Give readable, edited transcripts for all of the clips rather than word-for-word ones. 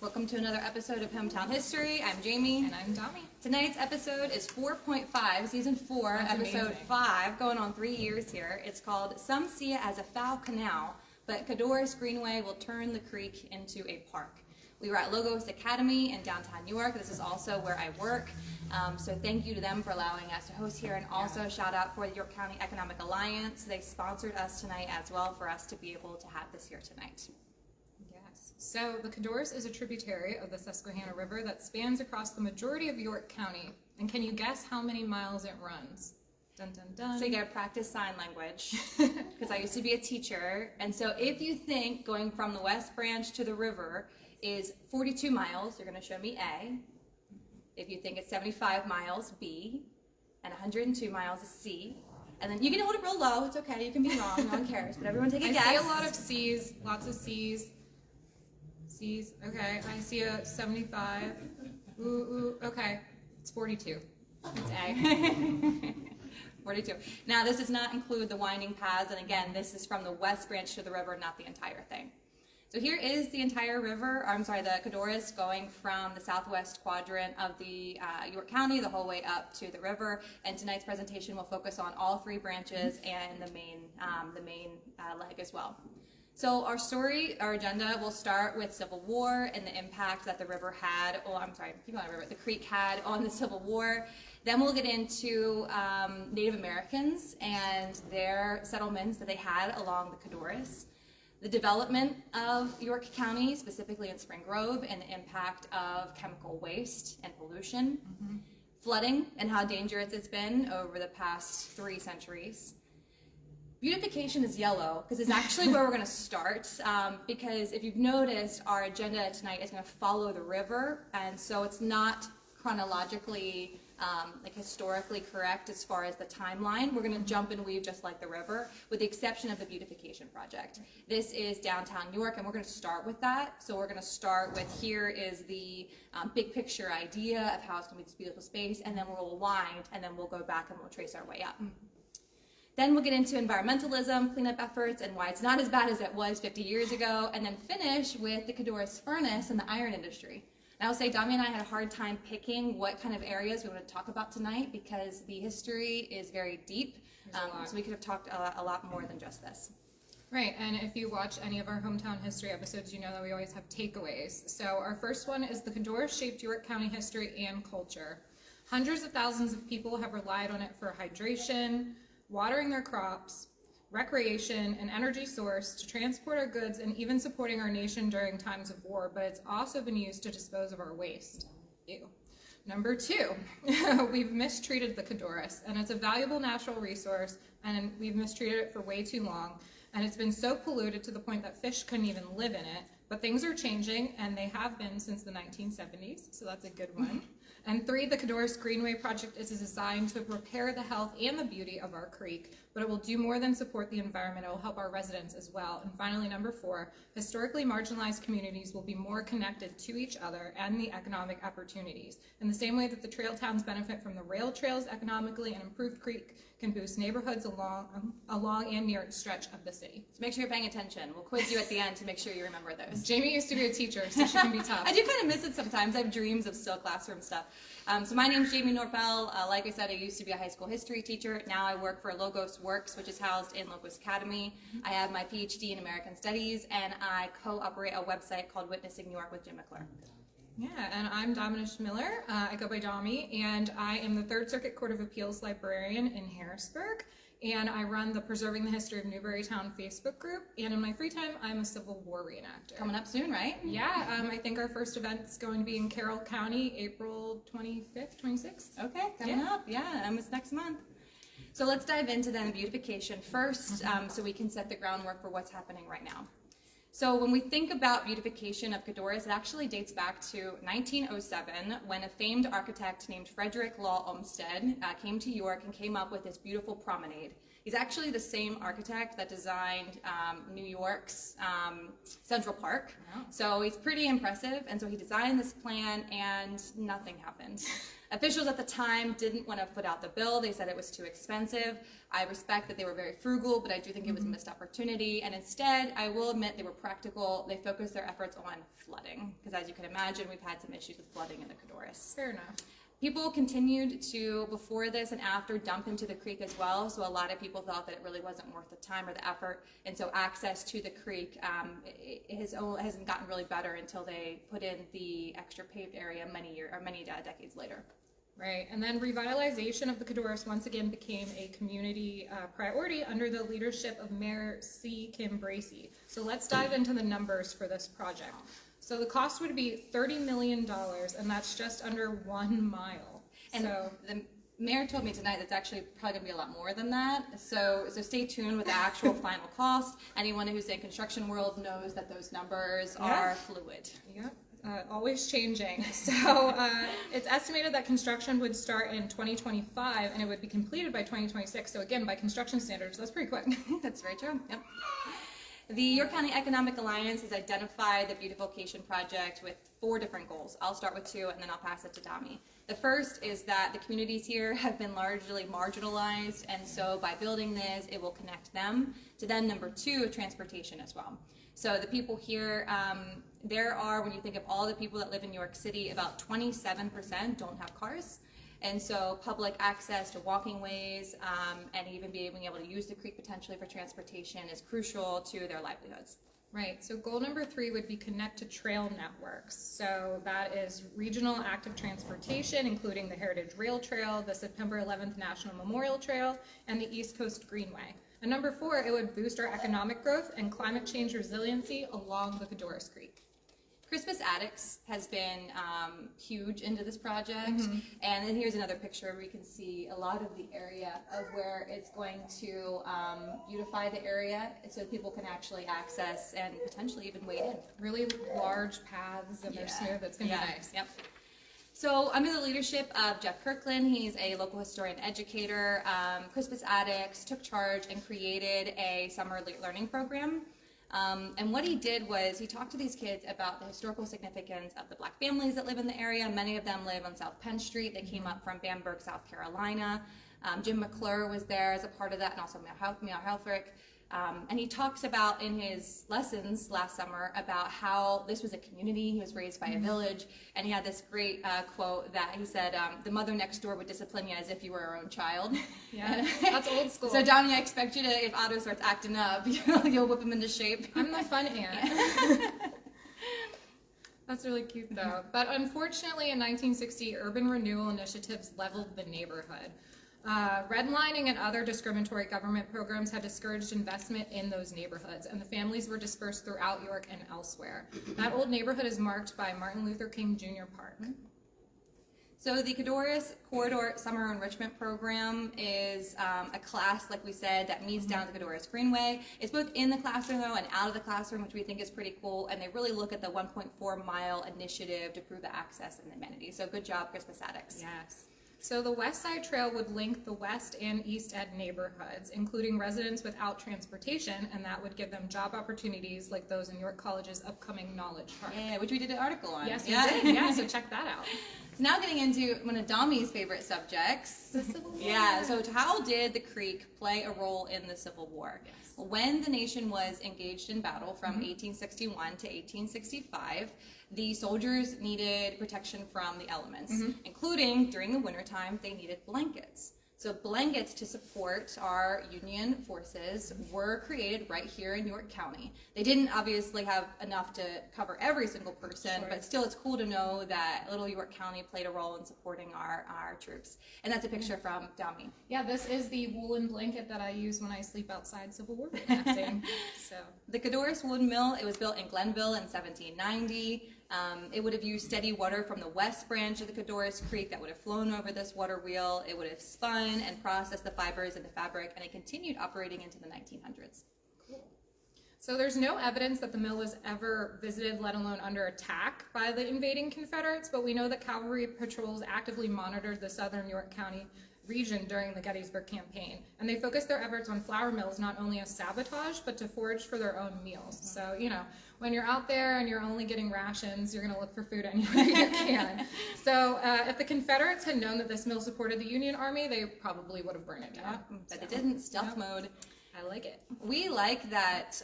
Welcome to another episode of Hometown History. I'm Jamie. And I'm Domi. Tonight's episode is 4.5, season 4, That's episode amazing. 5, going on 3 years here. It's called Some See It as a Foul Canal, but Codorus Greenway will turn the creek into a park. We were at Logos Academy in downtown York. This is also where I work. So thank you to them for allowing us to host here, and also shout out for the York County Economic Alliance. They sponsored us tonight as well for us to be able to have this here tonight. Yes. So the Codorus is a tributary of the Susquehanna River that spans across the majority of York County. And can you guess how many miles it runs? Dun, dun, dun. So you gotta practice sign language, because I used to be a teacher. And so if you think going from the West Branch to the river is 42 miles, you're gonna show me A. If you think it's 75 miles, B. And 102 miles is C. And then you can hold it real low, it's okay, you can be wrong, no one cares, but everyone take a guess. I see a lot of C's, lots of C's. C's, okay, I see a 75. Ooh, okay, it's 42. It's A. 42. Now this does not include the winding paths, and again, this is from the West Branch to the river, not the entire thing. So here is the entire river, the Codorus, going from the southwest quadrant of the York County the whole way up to the river. And tonight's presentation will focus on all 3 branches and the main leg as well. So our agenda will start with Civil War and the impact that the river had, the creek had on the Civil War. Then we'll get into Native Americans and their settlements that they had along the Codorus. The development of York County, specifically in Spring Grove, and the impact of chemical waste and pollution. Flooding and how dangerous it's been over the past 3 centuries. Beautification is yellow because it's actually where we're going to start, because if you've noticed, our agenda tonight is going to follow the river, and so it's not chronologically historically correct as far as the timeline. We're going to jump and weave just like the river, with the exception of the beautification project. This is downtown York, and we're going to start with that. So we're going to start with, here is the big picture idea of how it's going to be this beautiful space, and then we'll wind, and then we'll go back and we'll trace our way up. Then we'll get into environmentalism, cleanup efforts, and why it's not as bad as it was 50 years ago, and then finish with the Codorus furnace and the iron industry. And I will say, Dami and I had a hard time picking what kind of areas we want to talk about tonight, because the history is very deep, so we could have talked a lot more than just this. Right, and if you watch any of our hometown history episodes, you know that we always have takeaways. So our first one is the Codorus shaped York County history and culture. Hundreds of thousands of people have relied on it for hydration, watering their crops, recreation, an energy source to transport our goods, and even supporting our nation during times of war, but it's also been used to dispose of our waste. Ew. Number 2, we've mistreated the Codorus, and it's a valuable natural resource, and we've mistreated it for way too long, and it's been so polluted to the point that fish couldn't even live in it. But things are changing, and they have been since the 1970s, so that's a good one. And 3, the Codorus Greenway project is designed to repair the health and the beauty of our creek, but it will do more than support the environment. It will help our residents as well. And finally, number 4, historically marginalized communities will be more connected to each other and the economic opportunities. In the same way that the trail towns benefit from the rail trails economically, an improved creek can boost neighborhoods along and near its stretch of the city. So make sure you're paying attention. We'll quiz you at the end to make sure you remember those. Jamie used to be a teacher, so she can be tough. I do kind of miss it sometimes. I have dreams of still classroom stuff. So my name's Jamie Noerpel. Like I said, I used to be a high school history teacher. Now I work for Logos Works, which is housed in Logos Academy. I have my PhD in American Studies, and I co-operate a website called Witnessing New York with Jim McClure. Yeah, and I'm Dominish Miller. I go by Domi, and I am the Third Circuit Court of Appeals librarian in Harrisburg, and I run the Preserving the History of Newburytown Facebook group, and in my free time, I'm a Civil War reenactor. Coming up soon, right? Yeah, I think our first event is going to be in Carroll County, April 25th, 26th. Okay, coming up, yeah, almost next month. So let's dive into then beautification first, so we can set the groundwork for what's happening right now. So when we think about beautification of Codorus, it actually dates back to 1907, when a famed architect named Frederick Law Olmsted came to York and came up with this beautiful promenade. He's actually the same architect that designed New York's Central Park. Wow. So he's pretty impressive, and so he designed this plan, and nothing happened. Officials at the time didn't want to put out the bill. They said it was too expensive. I respect that they were very frugal, but I do think it was a missed opportunity. And instead, I will admit they were practical. They focused their efforts on flooding, because as you can imagine, we've had some issues with flooding in the Codorus. Fair enough. People continued to, before this and after, dump into the creek as well. So a lot of people thought that it really wasn't worth the time or the effort. And so access to the creek hasn't gotten really better until they put in the extra paved area many decades later. Right, and then revitalization of the Codorus once again became a community priority under the leadership of Mayor C. Kim Bracey. So let's dive into the numbers for this project. So the cost would be $30 million, and that's just under 1 mile. And so the mayor told me tonight that's actually probably going to be a lot more than that. So stay tuned with the actual final cost. Anyone who's in construction world knows that those numbers are fluid. Yep. Always changing. So it's estimated that construction would start in 2025 and it would be completed by 2026. So again, by construction standards, that's pretty quick. That's very true. Yep. The York County Economic Alliance has identified the beautification project with 4 different goals. I'll start with 2 and then I'll pass it to Dami. The first is that the communities here have been largely marginalized, and so by building this, it will connect them to then number 2, transportation as well. So the people here, there are, when you think of all the people that live in New York City, about 27% don't have cars. And so public access to walking ways and even being able to use the creek potentially for transportation is crucial to their livelihoods. Right, so goal number 3 would be connect to trail networks. So that is regional active transportation, including the Heritage Rail Trail, the September 11th National Memorial Trail, and the East Coast Greenway. And number 4, it would boost our economic growth and climate change resiliency along the Codorus Creek. Crispus Attucks has been huge into this project, and then here's another picture where you can see a lot of the area of where it's going to beautify the area so people can actually access and potentially even wade in. Really large paths and they're smooth. It's going to be nice. Yep. So under the leadership of Jeff Kirkland, he's a local historian educator, Crispus Attucks took charge and created a summer learning program. And what he did was he talked to these kids about the historical significance of the Black families that live in the area. Many of them live on South Penn Street. They came up from Bamberg, South Carolina. Jim McClure was there as a part of that, and also Meow Helfrich. And he talks about in his lessons last summer about how this was a community. He was raised by a village, and he had this great quote that he said, the mother next door would discipline you as if you were her own child. Yeah, that's old school. So Donnie, I expect you to, if Otto starts acting up, you'll whip him into shape. I'm the fun aunt. That's really cute though. But unfortunately in 1960, urban renewal initiatives leveled the neighborhood. Redlining and other discriminatory government programs had discouraged investment in those neighborhoods, and the families were dispersed throughout York and elsewhere. That old neighborhood is marked by Martin Luther King Jr. Park. So the Codorus Corridor Summer Enrichment Program is a class, like we said, that meets down to Codorus Greenway. It's both in the classroom, though, and out of the classroom, which we think is pretty cool, and they really look at the 1.4-mile initiative to improve the access and amenities. So good job, Crispus Attucks. Yes. So the West Side Trail would link the West and East End neighborhoods, including residents without transportation, and that would give them job opportunities like those in York College's upcoming Knowledge Park. Yeah, which we did an article on. Yes, we did. Yeah, so check that out. So now getting into one of Dami's favorite subjects. The Civil War. Yeah, so how did the Creek play a role in the Civil War? Yes. When the nation was engaged in battle from 1861 to 1865, the soldiers needed protection from the elements, including during the wintertime, they needed blankets. So blankets to support our Union forces were created right here in York County. They didn't obviously have enough to cover every single person, but still it's cool to know that little York County played a role in supporting our troops. And that's a picture from Dami. Yeah, this is the woolen blanket that I use when I sleep outside Civil War reenacting. So the Codorus Wooden Mill, it was built in Glenville in 1790. It would have used steady water from the west branch of the Codorus Creek that would have flown over this water wheel. It would have spun and processed the fibers into fabric, and it continued operating into the 1900s. Cool. So there's no evidence that the mill was ever visited, let alone under attack by the invading Confederates, but we know that cavalry patrols actively monitored the southern York County region during the Gettysburg Campaign, and they focused their efforts on flour mills not only as sabotage but to forage for their own meals. So, you know, when you're out there and you're only getting rations, you're going to look for food anywhere you can. So if the Confederates had known that this mill supported the Union Army, they probably would have burned it down. But it didn't. Stealth mode. I like it. We like that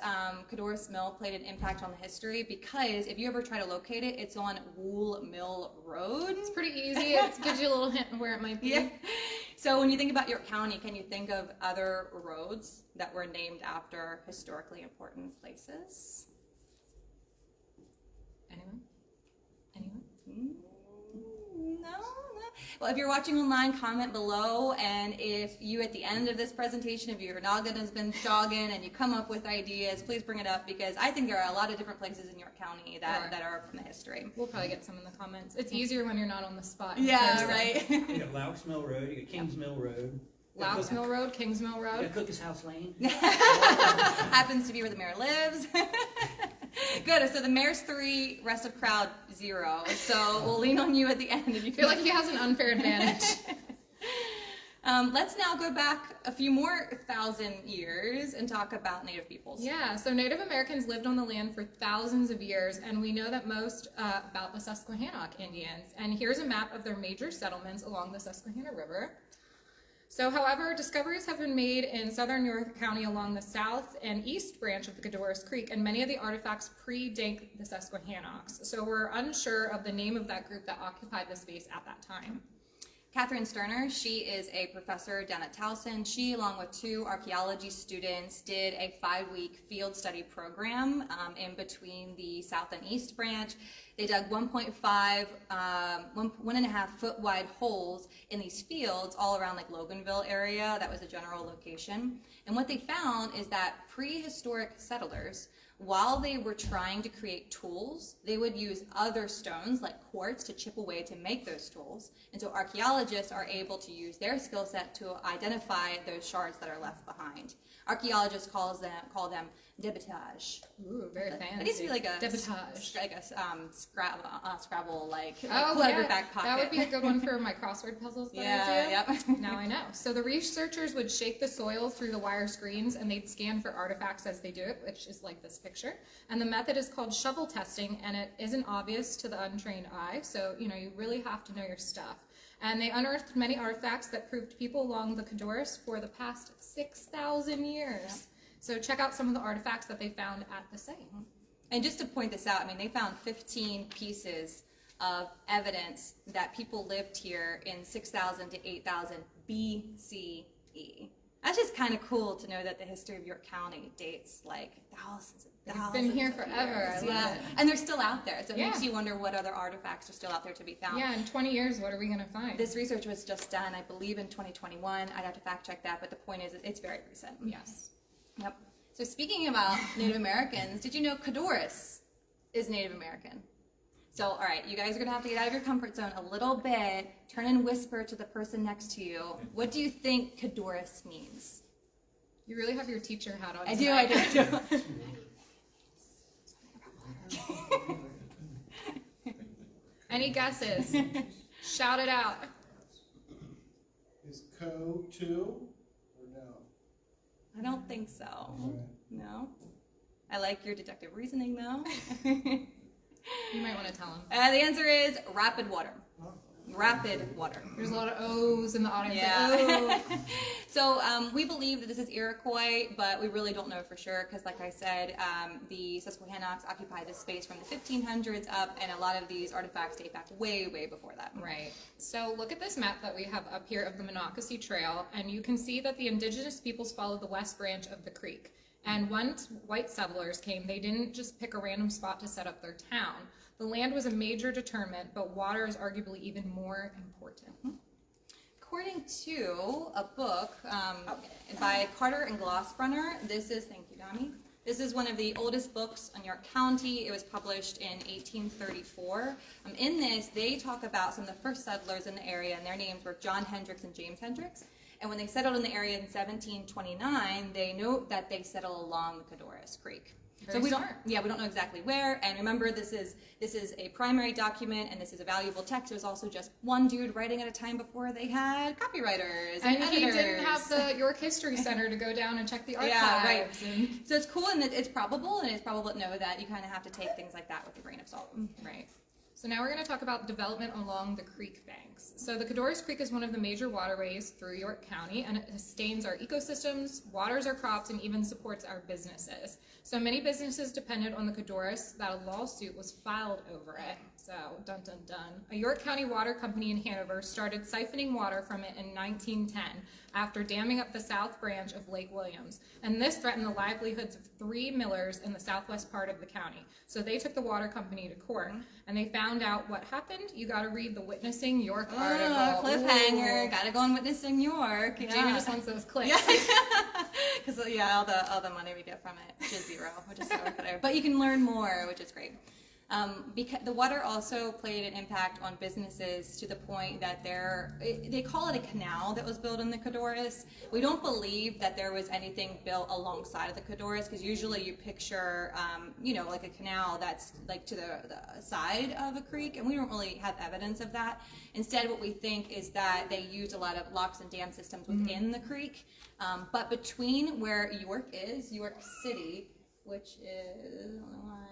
Codorus Mill played an impact on the history because if you ever try to locate it, it's on Wool Mill Road. It's pretty easy. It gives you a little hint of where it might be. Yeah. So when you think about York County, can you think of other roads that were named after historically important places? Anyone? Anyone? No. Well, if you're watching online, comment below, and if you at the end of this presentation, if your noggin has been jogging and you come up with ideas, please bring it up, because I think there are a lot of different places in York County that are from the history. We'll probably get some in the comments. It's easier when you're not on the spot. Yeah, right. You got Loucks Mill Road, you got Kings Mill Road. Loucks Mill Road, Kings Mill You Road. got Cookus House Lane. Happens to be where the mayor lives. Good. So the mayor's 3, rest of crowd 0. So we'll lean on you at the end if you I feel like he has an unfair advantage. Let's now go back a few more 1,000 years and talk about Native peoples. Yeah, so Native Americans lived on the land for thousands of years, and we know that most about the Susquehannock Indians. And here's a map of their major settlements along the Susquehanna River. So, however, discoveries have been made in southern York County along the south and east branch of the Codorus Creek, and many of the artifacts predate the Susquehannocks. So we're unsure of the name of that group that occupied the space at that time. Catherine Sterner, she is a professor down at Towson. She, along with 2 archaeology students, did a 5-week field study program in between the south and east branch. They dug 1.5 foot wide holes in these fields all around like Loganville area. That was a general location. And what they found is that prehistoric settlers, while they were trying to create tools, they would use other stones like quartz to chip away to make those tools. And so archaeologists are able to use their skill set to identify those shards that are left behind. Archaeologists call them debitage. Ooh, very fancy. It needs to be like a debitage. like a Scrabble like Oh, clutter yeah. back pocket. That would be a good one for my crossword puzzles that I do. Yep. Now I know. So the researchers would shake the soil through the wire screens, and they'd scan for artifacts as they do it, which is like this picture. And the method is called shovel testing, and it isn't obvious to the untrained eye, so you really have to know your stuff. And they unearthed many artifacts that proved people along the Codorus for the past 6,000 years. Yeah. So check out some of the artifacts that they found at the site. And just to point this out, I mean, they found 15 pieces of evidence that people lived here in 6,000 to 8,000 BCE. That's just kind of cool to know that the history of York County dates like thousands It's been here of forever. years. I love it. And they're still out there. So it Yeah. makes you wonder what other artifacts are still out there to be found. Yeah, in 20 years, what are we going to find? This research was just done, I believe, in 2021. I'd have to fact check that, but the point is it's very recent. Yes. Yep. So speaking about Native Americans, did you know Codorus is Native American? So, all right, you guys are going to have to get out of your comfort zone a little bit. Turn and whisper to the person next to you. What do you think Codorus means? You really have your teacher hat on. I do. Any guesses? Shout it out. Is Co 2 or no? I don't think so. Right. No? I like your deductive reasoning, though. You might want to tell him. The answer is rapid water. Oh. Rapid water. There's a lot of O's in the audience. Yeah. So we believe that this is Iroquois, but we really don't know for sure because, like I said, the Susquehannocks occupied this space from the 1500s up, and a lot of these artifacts date back way, way before that. Right. So look at this map that we have up here of the Monocacy Trail, and you can see that the indigenous peoples followed the west branch of the creek. And once white settlers came, they didn't just pick a random spot to set up their town. The land was a major determinant, but water is arguably even more important. According to a book by Carter and Glossbrunner, this is, thank you, Dami, this is one of the oldest books on York County. It was published in 1834. In this, they talk about some of the first settlers in the area, and their names were John Hendricks and James Hendricks. And when they settled in the area in 1729, they note that they settled along the Codorus Creek. Very we smart. we don't know exactly where. And remember, this is a primary document, and this is a valuable text. It was also just one dude writing at a time before they had copywriters and And he editors. didn't have the York History Center to go down and check the archives. Yeah, right. And, So it's cool, and it's probable to know that you kind of have to take things like that with a grain of salt. right. So now we're going to talk about development along the creek banks. So the Codorus Creek is one of the major waterways through York County, and it sustains our ecosystems, waters our crops, and even supports our businesses. So many businesses depended on the Codorus that a lawsuit was filed over it. So, dun dun dun. A York County water company in Hanover started siphoning water from it in 1910 after damming up the south branch of Lake Williams. And this threatened the livelihoods of 3 millers in the southwest part of the county. So they took the water company to court, and they found out what happened. You got to read the Witnessing York article. Cliffhanger. Ooh. Gotta go on Witnessing York. Jamie Yeah. just wants those clicks. Yeah, because all the money we get from it, which is zero, which is so good. But you can learn more, which is great. Because the water also played an impact on businesses to the point that they call it a canal that was built in the Codorus. We don't believe that there was anything built alongside of the Codorus, because usually you picture, like a canal that's like to the side of a creek, and we don't really have evidence of that. Instead, what we think is that they used a lot of locks and dam systems within the creek, but between where York City, which is, I don't know why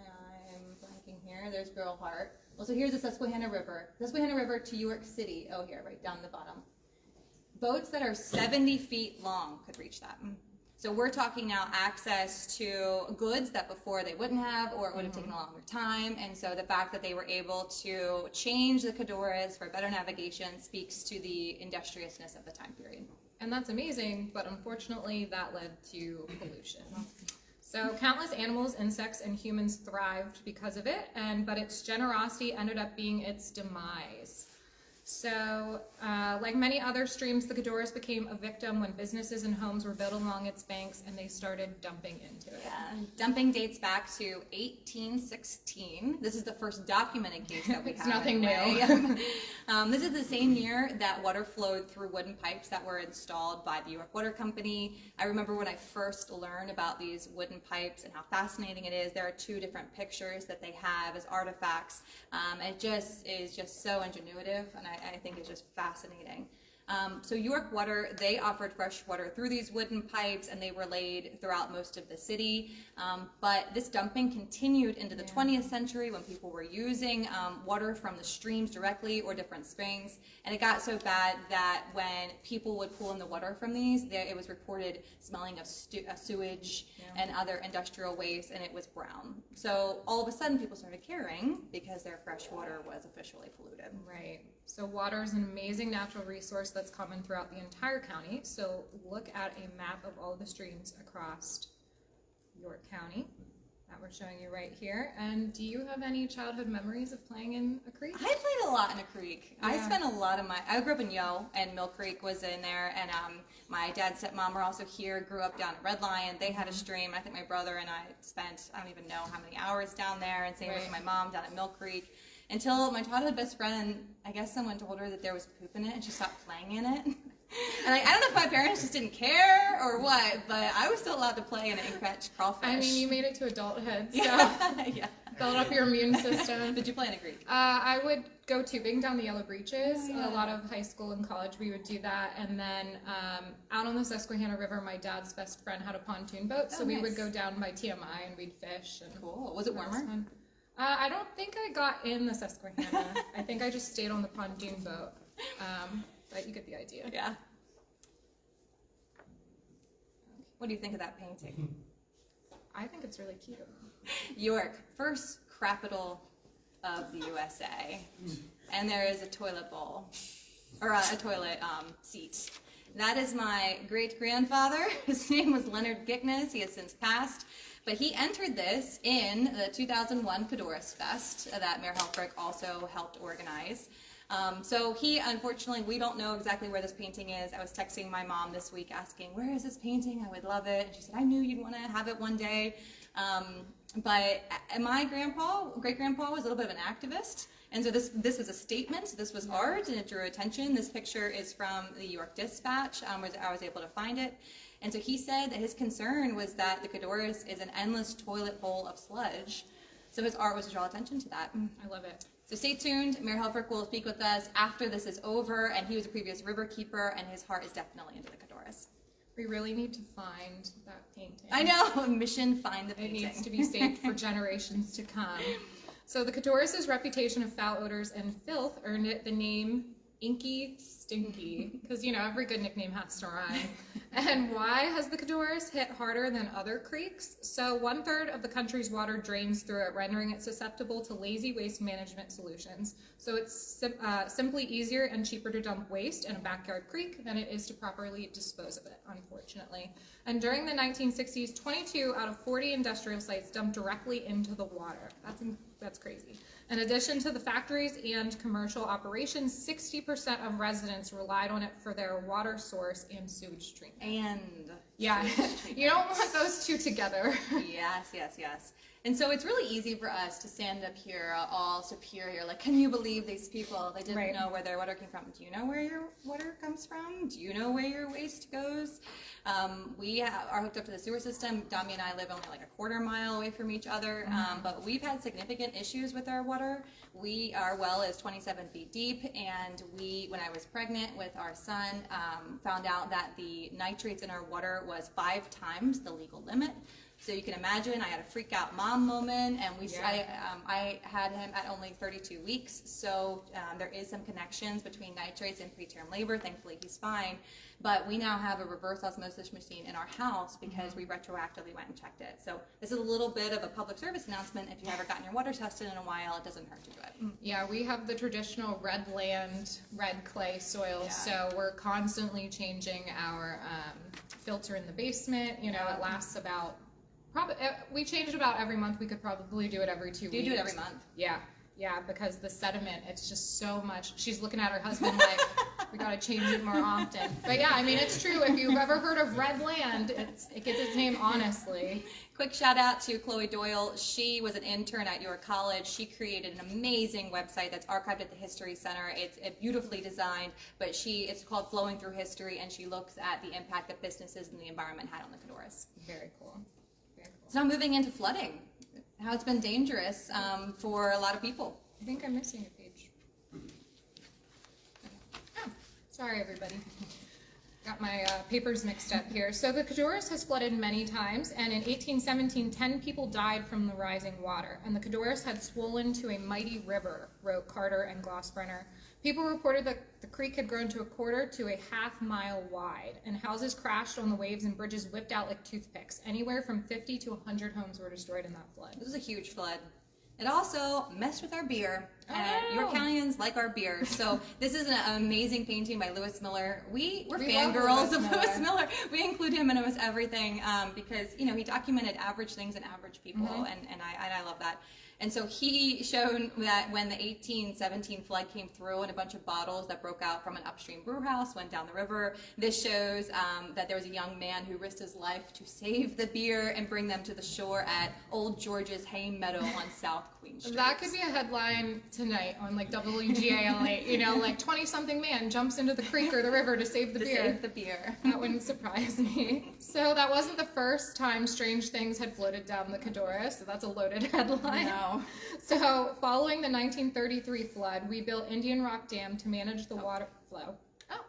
I'm blanking here, there's Girl Heart. Well, so here's the Susquehanna River to York City. Oh, here, right down the bottom. Boats that are 70 feet long could reach that. So we're talking now access to goods that before they wouldn't have, or it would have taken a longer time. And so the fact that they were able to change the Codorus for better navigation speaks to the industriousness of the time period. And that's amazing, but unfortunately that led to pollution. So countless animals, insects, and humans thrived because of it, but its generosity ended up being its demise. So, like many other streams, the Codorus became a victim when businesses and homes were built along its banks, and they started dumping into it. Yeah, dumping dates back to 1816. This is the first documented case that we have. It's nothing anyway. This is the same year that water flowed through wooden pipes that were installed by the York Water Company. I remember when I first learned about these wooden pipes and how fascinating it is. There are 2 different pictures that they have as artifacts. It just is just so ingenuitive, and I think it's just fascinating. So York Water, they offered fresh water through these wooden pipes, and they were laid throughout most of the city. But this dumping continued into the 20th century when people were using water from the streams directly or different springs. And it got so bad that when people would pull in the water from these, it was reported smelling of sewage and other industrial waste, and it was brown. So all of a sudden people started caring because their fresh water was officially polluted. Right. So water is an amazing natural resource that's common throughout the entire county. So look at a map of all the streams across York County that we're showing you right here. And do you have any childhood memories of playing in a creek? I played a lot in a creek. Yeah. I spent a lot of I grew up in Yo, and Mill Creek was in there, and my dad's stepmom were also here, grew up down at Red Lion. They had a stream. I think my brother and I spent, I don't even know how many hours down there, and same with my mom down at Mill Creek. Until my childhood best friend, I guess someone told her that there was poop in it, and she stopped playing in it. And I don't know if my parents just didn't care or what, but I was still allowed to play in it and catch crawfish. I mean, you made it to adulthood, so yeah. build up your immune system. Did you play in a creek? I would go tubing down the Yellow Breeches. Oh, yeah. A lot of high school and college we would do that. And then out on the Susquehanna River, my dad's best friend had a pontoon boat, so we would go down by TMI and we'd fish. And Cool. Was it warmer? fun. I don't think I got in the Susquehanna. I think I just stayed on the pontoon boat. But you get the idea. Yeah. What do you think of that painting? I think it's really cute. York, first capital of the USA. And there is a toilet bowl, or a toilet seat. That is my great-grandfather. His name was Leonard Gickness. He has since passed. But he entered this in the 2001 Codorus Fest that Mayor Helfrich also helped organize. So he, unfortunately, we don't know exactly where this painting is. I was texting my mom this week asking, where is this painting? I would love it. And she said, I knew you'd want to have it one day. But my great-grandpa was a little bit of an activist. And so this was a statement, this was art, and it drew attention. This picture is from the York Dispatch, where I was able to find it. And so he said that his concern was that the Codorus is an endless toilet bowl of sludge. So his art was to draw attention to that. I love it. So stay tuned. Mayor Helfrich will speak with us after this is over, and he was a previous river keeper, and his heart is definitely into the Codorus. We really need to find that painting. I know. Mission: find the It painting. needs to be saved for generations to come. So the Codorus's reputation of foul odors and filth earned it the name Inky Stinky, because, every good nickname has to rhyme. And why has the Codorus hit harder than other creeks? So 1/3 of the country's water drains through it, rendering it susceptible to lazy waste management solutions. So it's simply easier and cheaper to dump waste in a backyard creek than it is to properly dispose of it, unfortunately. And during the 1960s, 22 out of 40 industrial sites dumped directly into the water. That's crazy. In addition to the factories and commercial operations, 60% of residents relied on it for their water source and sewage treatment. And Yeah, you don't want those two together. yes. And so it's really easy for us to stand up here all superior, like, can you believe these people? They didn't Right. know where their water came from. Do you know where your water comes from? Do you know where your waste goes? We are hooked up to the sewer system. Dami and I live only like a quarter mile away from each other, but we've had significant issues with our water. Our well is 27 feet deep, and when I was pregnant with our son, found out that the nitrates in our water was 5 times the legal limit. So you can imagine, I had a freak out mom moment, and I had him at only 32 weeks. So there is some connections between nitrates and preterm labor. Thankfully, he's fine. But we now have a reverse osmosis machine in our house because we retroactively went and checked it. So this is a little bit of a public service announcement. If you haven't gotten your water tested in a while, it doesn't hurt to do it. Yeah, we have the traditional red land, red clay soil, so we're constantly changing our filter in the basement. It lasts about, we change it about every month. We could probably do it every 2 weeks. You do it every month. Yeah, because the sediment, it's just so much. She's looking at her husband like, we gotta change it more often. But yeah, it's true. If you've ever heard of red land, it gets its name honestly. Quick shout out to Chloe Doyle. She was an intern at York College. She created an amazing website that's archived at the History Center. It's beautifully designed, but it's called Flowing Through History, and she looks at the impact that businesses and the environment had on the Codorus. Very cool. So now moving into flooding, how it's been dangerous for a lot of people. I think I'm missing a page. Oh, sorry everybody. Got my papers mixed up here. So the Codorus has flooded many times, and in 1817, 10 people died from the rising water, and the Codorus had swollen to a mighty river, wrote Carter and Glossbrenner. People reported that the creek had grown to a quarter to a half-mile wide, and houses crashed on the waves and bridges whipped out like toothpicks. Anywhere from 50 to 100 homes were destroyed in that flood. This was a huge flood. It also messed with our beer, and Oh. York Countians like our beer. So this is an amazing painting by Lewis Miller. We're We fangirls love of Lewis Miller. We include him in almost everything because he documented average things and average people, and I love that. And so he showed that when the 1817 flood came through and a bunch of bottles that broke out from an upstream brew house went down the river, this shows that there was a young man who risked his life to save the beer and bring them to the shore at Old George's Hay Meadow on South Queen Street. That could be a headline tonight on like WGAL8, like 20-something man jumps into the creek or the river to save the beer. Save the beer. That wouldn't surprise me. So that wasn't the first time strange things had floated down the Codorus, so that's a loaded headline. No. So following the 1933 flood, we built Indian Rock Dam to manage the water flow. Oh,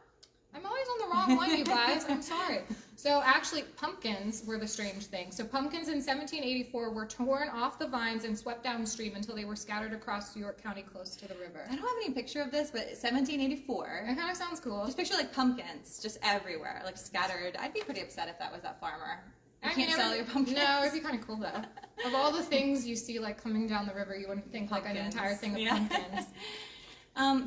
I'm always on the wrong one, you guys. I'm sorry. So actually, pumpkins were the strange thing. So pumpkins in 1784 were torn off the vines and swept downstream until they were scattered across York County close to the river. I don't have any picture of this, but 1784. It kind of sounds cool. Just picture like pumpkins just everywhere, like scattered. I'd be pretty upset if that was that farmer. You I can't mean, sell your pumpkins. No, it'd be kind of cool though. Of all the things you see like coming down the river, you wouldn't think like an Pumpkins. entire thing of Yeah. pumpkins.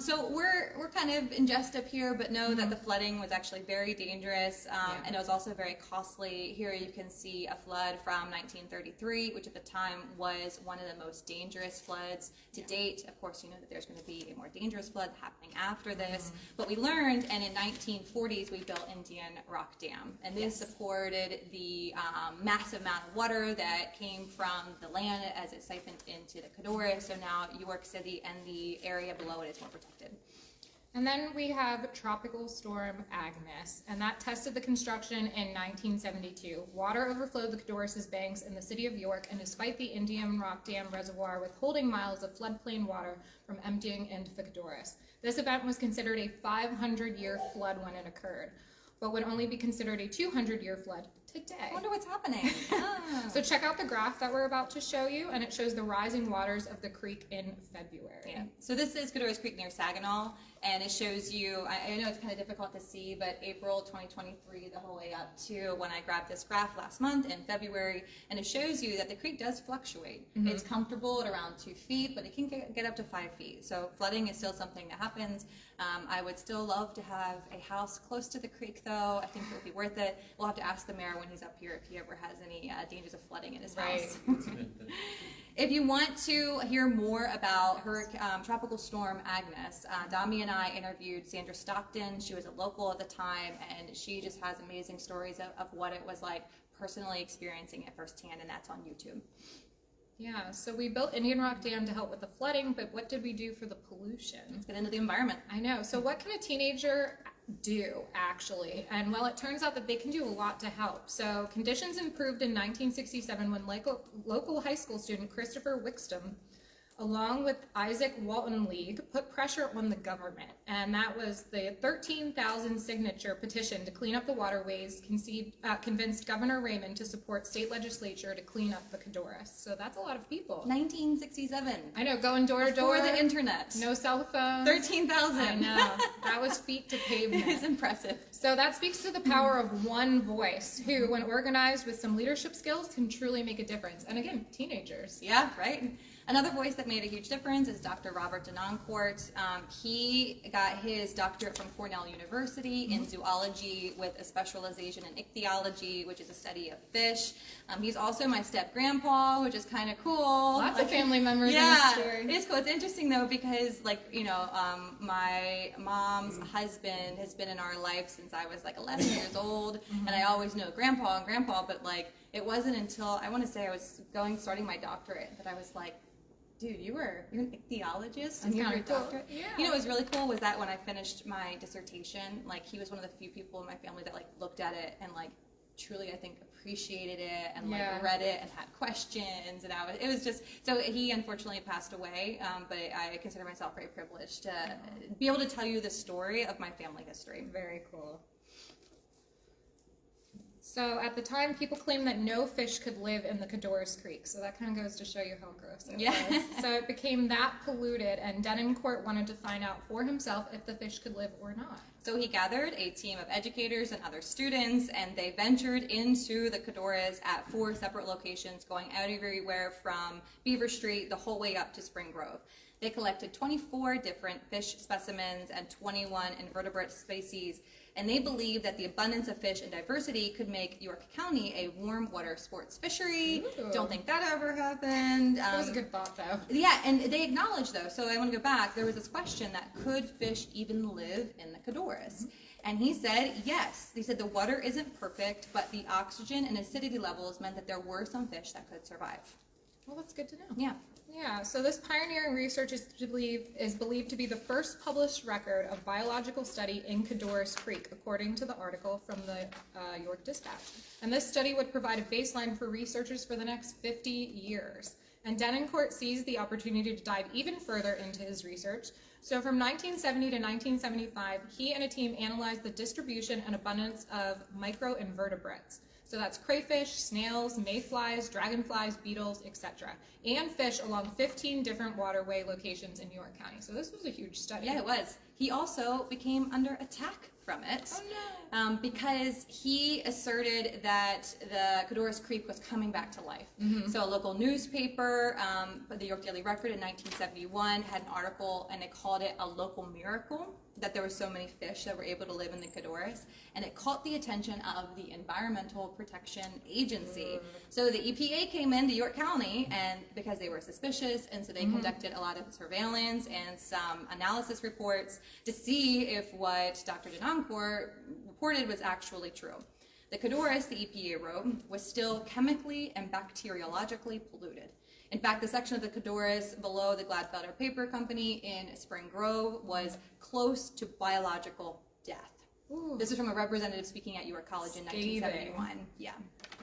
So we're kind of in jest up here, but know that the flooding was actually very dangerous, and it was also very costly. Here you can see a flood from 1933, which at the time was one of the most dangerous floods to date. Of course, you know that there's going to be a more dangerous flood happening after this, but we learned, and in 1940s we built Indian Rock Dam, and this supported the massive amount of water that came from the land as it siphoned into the Codorus. So now York City and the area below it is more protected. And then we have Tropical Storm Agnes, and that tested the construction in 1972. Water overflowed the Codorus banks in the city of York, and despite the Indian Rock Dam reservoir withholding miles of floodplain water from emptying into the Codorus, this event was considered a 500-year flood when it occurred, but would only be considered a 200-year flood today. I wonder what's happening. So check out the graph that we're about to show you, and it shows the rising waters of the creek in February. Yeah. So this is Codorus Creek near Saginaw, and it shows you, I know it's kind of difficult to see, but April 2023, the whole way up to when I grabbed this graph last month in February, and it shows you that the creek does fluctuate. Mm-hmm. It's comfortable at around 2 feet, but it can get up to 5 feet. So flooding is still something that happens. I would still love to have a house close to the creek, though. I think it would be worth it. We'll have to ask the mayor when he's up here if he ever has any dangers of flooding in his house. If you want to hear more about Tropical Storm Agnes, Dami and I interviewed Sandra Stockton. She was a local at the time, and she just has amazing stories of what it was like personally experiencing it firsthand, and that's on YouTube. Yeah, so we built Indian Rock Dam to help with the flooding, but what did we do for the pollution? Let's get into the environment. I know. So what can a teenager do, actually? And well, it turns out that they can do a lot to help. So conditions improved in 1967 when local high school student Christopher Wixtom, along with Isaac Walton League, put pressure on the government. And that was the 13,000 signature petition to clean up the waterways, convinced Governor Raymond to support state legislature to clean up the Codorus. So that's a lot of people. 1967. I know, going door to door. Before the internet. No cell phones. 13,000. I know. That was feet to pavement. It's impressive. So that speaks to the power of one voice who, when organized with some leadership skills, can truly make a difference. And again, teenagers. Yeah, right. Another voice that made a huge difference is Dr. Robert Denoncourt. He got his doctorate from Cornell University in zoology with a specialization in ichthyology, which is a study of fish. He's also my step-grandpa, which is kind of cool. Lots of family members in Yeah, the story. it is cool. It's interesting, though, because, my mom's husband has been in our life since I was, 11 years old, and I always know Grandpa, but, it wasn't until, I want to say I was starting my doctorate, that I was like, dude, you're an ichthyologist and you're your doctorate? Yeah. You know what was really cool was that when I finished my dissertation, he was one of the few people in my family that, looked at it and, truly, I think, appreciated it and, read it and had questions. And it was just, so he unfortunately passed away, but I consider myself very privileged to be able to tell you the story of my family history. Very cool. So at the time, people claimed that no fish could live in the Codorus Creek. So that kind of goes to show you how gross it was. So it became that polluted, and Denoncourt wanted to find out for himself if the fish could live or not. So he gathered a team of educators and other students, and they ventured into the Codorus at 4 separate locations, going out everywhere from Beaver Street the whole way up to Spring Grove. They collected 24 different fish specimens and 21 invertebrate species, and they believe that the abundance of fish and diversity could make York County a warm water sports fishery. Ooh. Don't think that ever happened. That was a good thought, though. Yeah, and they acknowledged, though, so I want to go back, there was this question that could fish even live in the Codorus? And he said yes. He said the water isn't perfect, but the oxygen and acidity levels meant that there were some fish that could survive. Well, that's good to know. Yeah. Yeah, so this pioneering research is believed to be the first published record of biological study in Codorus Creek, according to the article from the York Dispatch. And this study would provide a baseline for researchers for the next 50 years. And Denoncourt seized the opportunity to dive even further into his research. So from 1970 to 1975, he and a team analyzed the distribution and abundance of microinvertebrates. So that's crayfish, snails, mayflies, dragonflies, beetles, etc. And fish along 15 different waterway locations in York County. So this was a huge study. Yeah, it was. He also became under attack from it. Oh, no. Because he asserted that the Codorus Creek was coming back to life. Mm-hmm. So a local newspaper, the York Daily Record in 1971, had an article, and they called it a local miracle that there were so many fish that were able to live in the Codorus, and it caught the attention of the Environmental Protection Agency. So the EPA came into York County, and because they were suspicious, and so they conducted a lot of surveillance and some analysis reports to see if what Dr. Denoncourt reported was actually true. The Codorus, the EPA wrote, was still chemically and bacteriologically polluted. In fact, the section of the Codorus below the Gladfelder Paper Company in Spring Grove was close to biological death. Ooh. This is from a representative speaking at York College in Scathing. 1971. Yeah.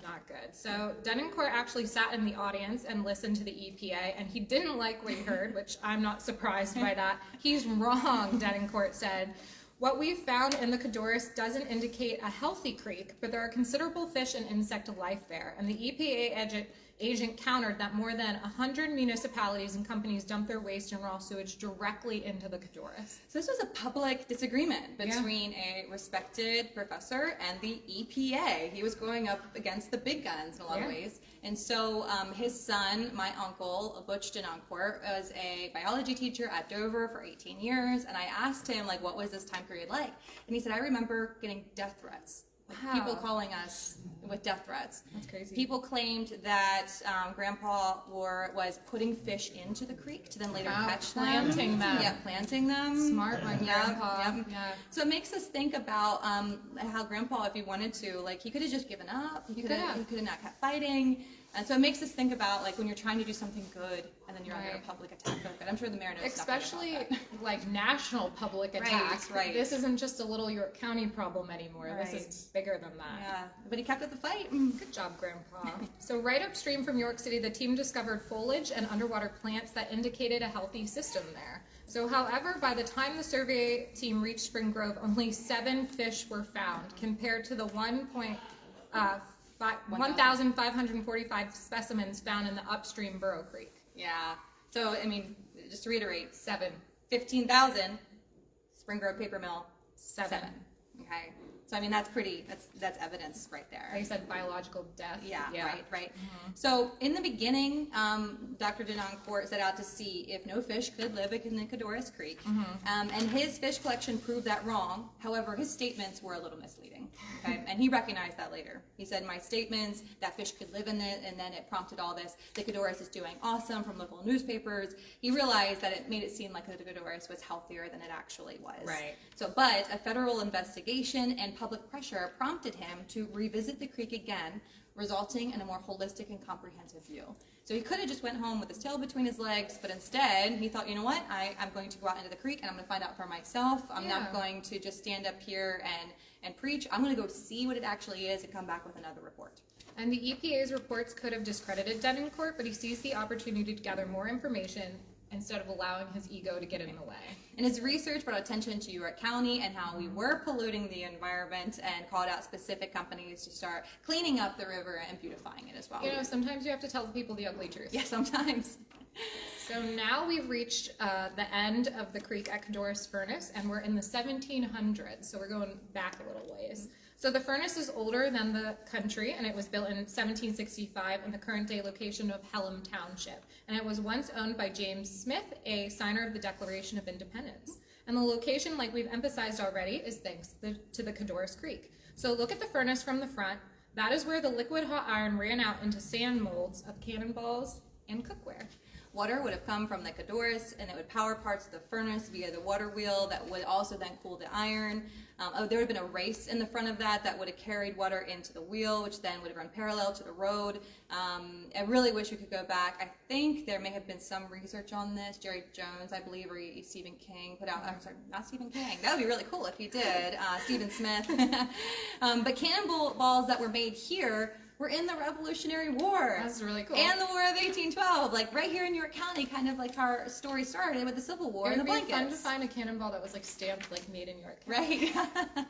Not good. So Denoncourt actually sat in the audience and listened to the EPA, and he didn't like what he heard, which I'm not surprised by that. He's wrong, Denoncourt said. What we've found in the Codorus doesn't indicate a healthy creek, but there are considerable fish and insect life there. And the EPA agent countered that more than 100 municipalities and companies dump their waste and raw sewage directly into the Codorus. So this was a public disagreement between a respected professor and the EPA. He was going up against the big guns in a lot of ways. And so his son, my uncle, Butch Denoncourt, was a biology teacher at Dover for 18 years. And I asked him, like, what was this time period like? And he said, I remember getting death threats. Like people calling us with death threats. That's crazy. People claimed that Grandpa was putting fish into the creek to then later catch them. Planting them. Yeah, planting them. Smart, my grandpa. Yep. Yeah. So it makes us think about how Grandpa, if he wanted to, like he could have just given up. He could have not kept fighting. And so it makes us think about like when you're trying to do something good and then you're under a public attack of it. I'm sure the mayor knows Especially nothing about like national public attacks. right. This isn't just a little York County problem anymore. Right. This is bigger than that. Yeah, but he kept up the fight. Good job, Grandpa. So right upstream from York City, the team discovered foliage and underwater plants that indicated a healthy system there. So however, by the time the survey team reached Spring Grove, only 7 fish were found compared to the 1,545 specimens found in the upstream Burrow Creek. Yeah. So, I mean, just to reiterate, 7. 15,000, Spring Grove Paper Mill, 7. Okay. So, I mean, that's evidence right there. They said biological death. Yeah. Right. So, in the beginning, Dr. Denoncourt set out to see if no fish could live in the Codorus Creek. And his fish collection proved that wrong. However, his statements were a little misleading. Okay? And he recognized that later. He said, my statements that fish could live in it, and then it prompted all this. The Codorus is doing awesome from local newspapers. He realized that it made it seem like the Codorus was healthier than it actually was. Right. So, but a federal investigation and public pressure prompted him to revisit the creek again, resulting in a more holistic and comprehensive view. So he could have just went home with his tail between his legs, but instead he thought, you know what, I'm going to go out into the creek and I'm going to find out for myself. I'm not going to just stand up here and preach. I'm going to go see what it actually is and come back with another report. And the EPA's reports could have discredited Denoncourt, but he sees the opportunity to gather more information instead of allowing his ego to get in the way. And his research brought attention to York County and how we were polluting the environment and called out specific companies to start cleaning up the river and beautifying it as well. You know, sometimes you have to tell the people the ugly truth. Yeah, sometimes. So now we've reached the end of the creek at Codorus Furnace, and we're in the 1700s, so we're going back a little ways. So the furnace is older than the country, and it was built in 1765 in the current day location of Pelham Township. And it was once owned by James Smith, a signer of the Declaration of Independence. And the location, like we've emphasized already, is thanks to the Codorus Creek. So look at the furnace from the front. That is where the liquid hot iron ran out into sand molds of cannonballs and cookware. Water would have come from the Codorus, and it would power parts of the furnace via the water wheel that would also then cool the iron. There would have been a race in the front of that would have carried water into the wheel, which then would have run parallel to the road. I really wish we could go back. I think there may have been some research on this. Jerry Jones, I believe, or Stephen King put out, I'm sorry, not Stephen King. That would be really cool if he did. Stephen Smith. But cannonballs that were made here were in the Revolutionary War. That's really cool. And the War of 1812, like right here in York County, kind of like our story started with the Civil War and the blankets. It would be fun to find a cannonball that was like stamped like made in York County. Right.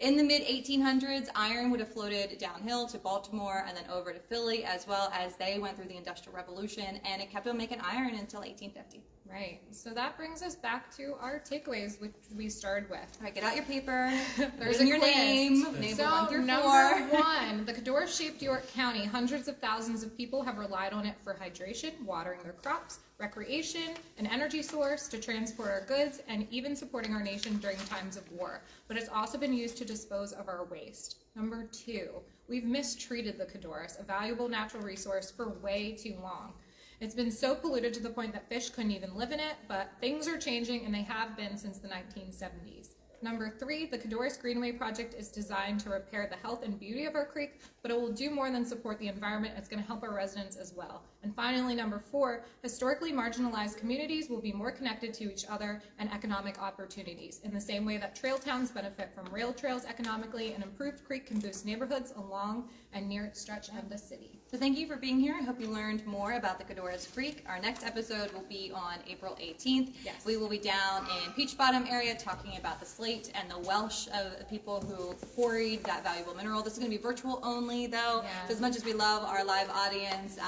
In the mid-1800s, iron would have floated downhill to Baltimore and then over to Philly, as well as they went through the Industrial Revolution, and it kept on making iron until 1850. Right. So that brings us back to our takeaways, which we started with. All right, get out your paper. There's in a your quiz. name. So 1 through 4. number 1, the Codorus shaped York County. Hundreds of thousands of people have relied on it for hydration, watering their crops, recreation, an energy source to transport our goods, and even supporting our nation during times of war. But it's also been used to dispose of our waste. Number 2, we've mistreated the Codorus, a valuable natural resource, for way too long. It's been so polluted to the point that fish couldn't even live in it, but things are changing, and they have been since the 1970s. Number 3, the Codorus Greenway project is designed to repair the health and beauty of our creek, but it will do more than support the environment. It's going to help our residents as well. And finally, number 4, historically marginalized communities will be more connected to each other and economic opportunities. In the same way that trail towns benefit from rail trails economically, an improved creek can boost neighborhoods along and near its stretch of the city. So thank you for being here. I hope you learned more about the Codorus Creek. Our next episode will be on April 18th. Yes. We will be down in Peach Bottom area talking about the slate and the Welsh of the people who quarried that valuable mineral. This is going to be virtual only, though. Yeah. So as much as we love our live audience,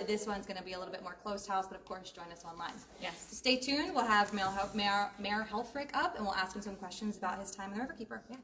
this one's going to be a little bit more closed house, but of course, join us online. Yes. So stay tuned. We'll have Mayor Helfrich up, and we'll ask him some questions about his time in the Riverkeeper. Yeah.